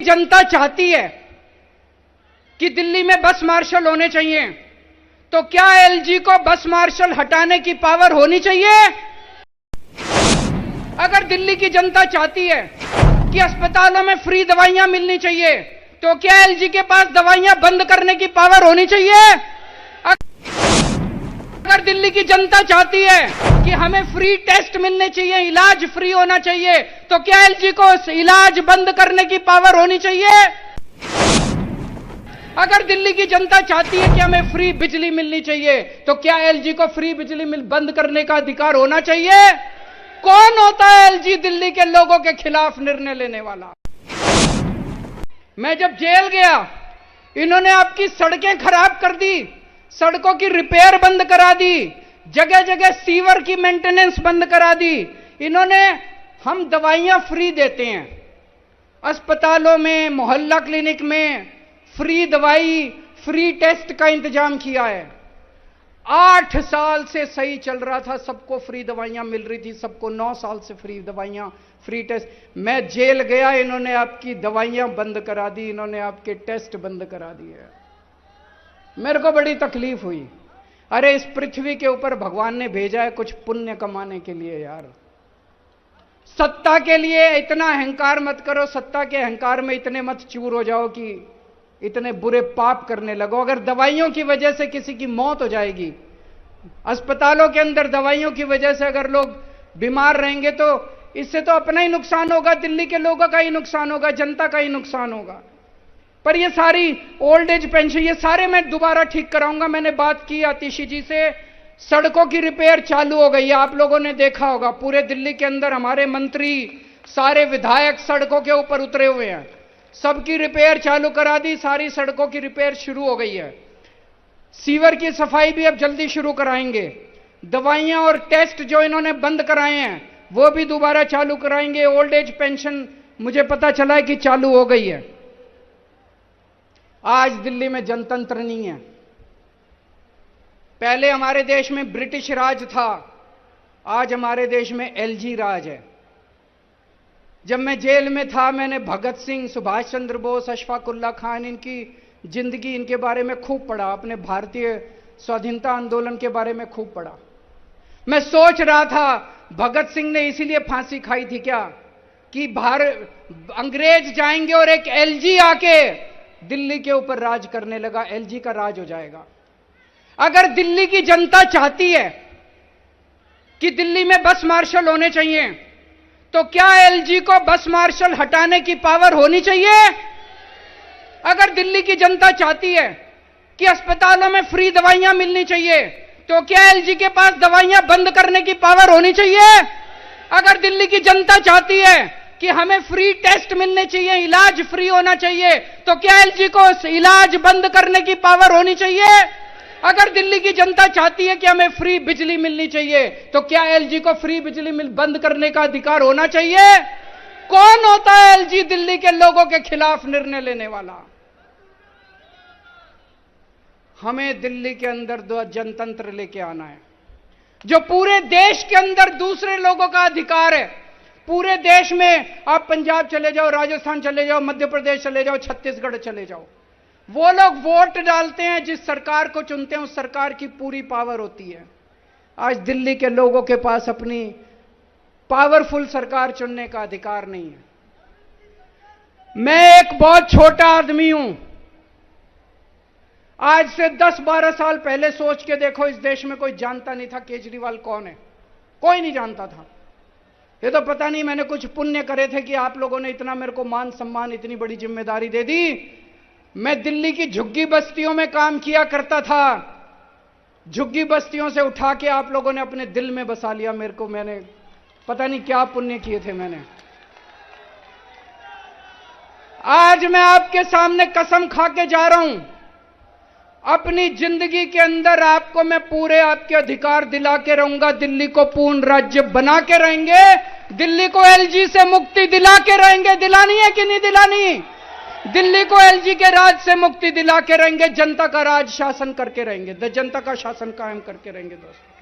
जनता चाहती है कि दिल्ली में बस मार्शल होने चाहिए, तो क्या एलजी को बस मार्शल हटाने की पावर होनी चाहिए? अगर दिल्ली की जनता चाहती है कि अस्पतालों में फ्री दवाइयां मिलनी चाहिए, तो क्या एलजी के पास दवाइयां बंद करने की पावर होनी चाहिए? अगर दिल्ली की जनता चाहती है कि हमें फ्री टेस्ट मिलने चाहिए, इलाज फ्री होना चाहिए, तो क्या एलजी को इलाज बंद करने की पावर होनी चाहिए? अगर दिल्ली की जनता चाहती है कि हमें फ्री बिजली मिलनी चाहिए, तो क्या एलजी को फ्री बिजली बंद करने का अधिकार होना चाहिए? कौन होता है एलजी दिल्ली के लोगों के खिलाफ निर्णय लेने वाला? मैं जब जेल गया, इन्होंने आपकी सड़कें खराब कर दी, सड़कों की रिपेयर बंद करा दी, जगह जगह सीवर की मेंटेनेंस बंद करा दी। इन्होंने, हम दवाइयां फ्री देते हैं अस्पतालों में, मोहल्ला क्लिनिक में फ्री दवाई, फ्री टेस्ट का इंतजाम किया है। 8 साल से सही चल रहा था, सबको फ्री दवाइयां मिल रही थी, सबको 9 साल से फ्री दवाइयां, फ्री टेस्ट। मैं जेल गया, इन्होंने आपकी दवाइयां बंद करा दी, इन्होंने आपके टेस्ट बंद करा दिए। मेरे को बड़ी तकलीफ हुई। अरे इस पृथ्वी के ऊपर भगवान ने भेजा है कुछ पुण्य कमाने के लिए यार। सत्ता के लिए इतना अहंकार मत करो, सत्ता के अहंकार में इतने मत चूर हो जाओ कि इतने बुरे पाप करने लगो। अगर दवाइयों की वजह से किसी की मौत हो जाएगी, अस्पतालों के अंदर दवाइयों की वजह से अगर लोग बीमार रहेंगे, तो इससे तो अपना ही नुकसान होगा, दिल्ली के लोगों का ही नुकसान होगा, जनता का ही नुकसान होगा। पर ये सारी ओल्ड एज पेंशन, ये सारे मैं दोबारा ठीक कराऊंगा। मैंने बात की आतिशी जी से, सड़कों की रिपेयर चालू हो गई है। आप लोगों ने देखा होगा पूरे दिल्ली के अंदर हमारे मंत्री, सारे विधायक सड़कों के ऊपर उतरे हुए हैं, सबकी रिपेयर चालू करा दी, सारी सड़कों की रिपेयर शुरू हो गई है। सीवर की सफाई भी अब जल्दी शुरू कराएंगे। दवाइयां और टेस्ट जो इन्होंने बंद कराए हैं वो भी दोबारा चालू कराएंगे। ओल्ड एज पेंशन मुझे पता चला है कि चालू हो गई है। आज दिल्ली में जनतंत्र नहीं है। पहले हमारे देश में ब्रिटिश राज था, आज हमारे देश में एलजी राज है। जब मैं जेल में था, मैंने भगत सिंह, सुभाष चंद्र बोस, अशफाक उल्लाह खान, इनकी जिंदगी, इनके बारे में खूब पढ़ा, अपने भारतीय स्वाधीनता आंदोलन के बारे में खूब पढ़ा। मैं सोच रहा था भगत सिंह ने इसीलिए फांसी खाई थी क्या, कि अंग्रेज जाएंगे और एक एलजी आके दिल्ली के ऊपर राज करने लगा, एलजी का राज हो जाएगा। अगर दिल्ली की जनता चाहती है कि दिल्ली में बस मार्शल होने चाहिए, तो क्या एलजी को बस मार्शल हटाने की पावर होनी चाहिए? अगर दिल्ली की जनता चाहती है कि अस्पतालों में फ्री दवाइयां मिलनी चाहिए, तो क्या एलजी के पास दवाइयां बंद करने की पावर होनी चाहिए? अगर दिल्ली की जनता चाहती है कि हमें फ्री टेस्ट मिलने चाहिए, इलाज फ्री होना चाहिए, तो क्या एलजी को इलाज बंद करने की पावर होनी चाहिए? अगर दिल्ली की जनता चाहती है कि हमें फ्री बिजली मिलनी चाहिए, तो क्या एलजी को फ्री बिजली बंद करने का अधिकार होना चाहिए? कौन होता है एलजी दिल्ली के लोगों के खिलाफ निर्णय लेने वाला? हमें दिल्ली के अंदर दो जनतंत्र लेके आना है, जो पूरे देश के अंदर दूसरे लोगों का अधिकार है। पूरे देश में आप पंजाब चले जाओ, राजस्थान चले जाओ, मध्य प्रदेश चले जाओ, छत्तीसगढ़ चले जाओ, वो लोग वोट डालते हैं, जिस सरकार को चुनते हैं उस सरकार की पूरी पावर होती है। आज दिल्ली के लोगों के पास अपनी पावरफुल सरकार चुनने का अधिकार नहीं है। मैं एक बहुत छोटा आदमी हूं। आज से 10-12 साल पहले सोच के देखो, इस देश में कोई जानता नहीं था केजरीवाल कौन है, कोई नहीं जानता था। ये तो पता नहीं मैंने कुछ पुण्य करे थे कि आप लोगों ने इतना मेरे को मान सम्मान, इतनी बड़ी जिम्मेदारी दे दी। मैं दिल्ली की झुग्गी बस्तियों में काम किया करता था, झुग्गी बस्तियों से उठा के आप लोगों ने अपने दिल में बसा लिया मेरे को। मैंने पता नहीं क्या पुण्य किए थे मैंने। आज मैं आपके सामने कसम खा के जा रहा हूं, अपनी जिंदगी के अंदर आपको मैं पूरे आपके अधिकार दिला के रहूंगा। दिल्ली को पूर्ण राज्य बना के रहेंगे, दिल्ली को एलजी से मुक्ति दिला के रहेंगे। दिलानी है कि नहीं दिलानी? दिल्ली को एलजी के राज से मुक्ति दिला के रहेंगे, जनता का राज शासन करके रहेंगे, जनता का शासन कायम करके रहेंगे दोस्तों।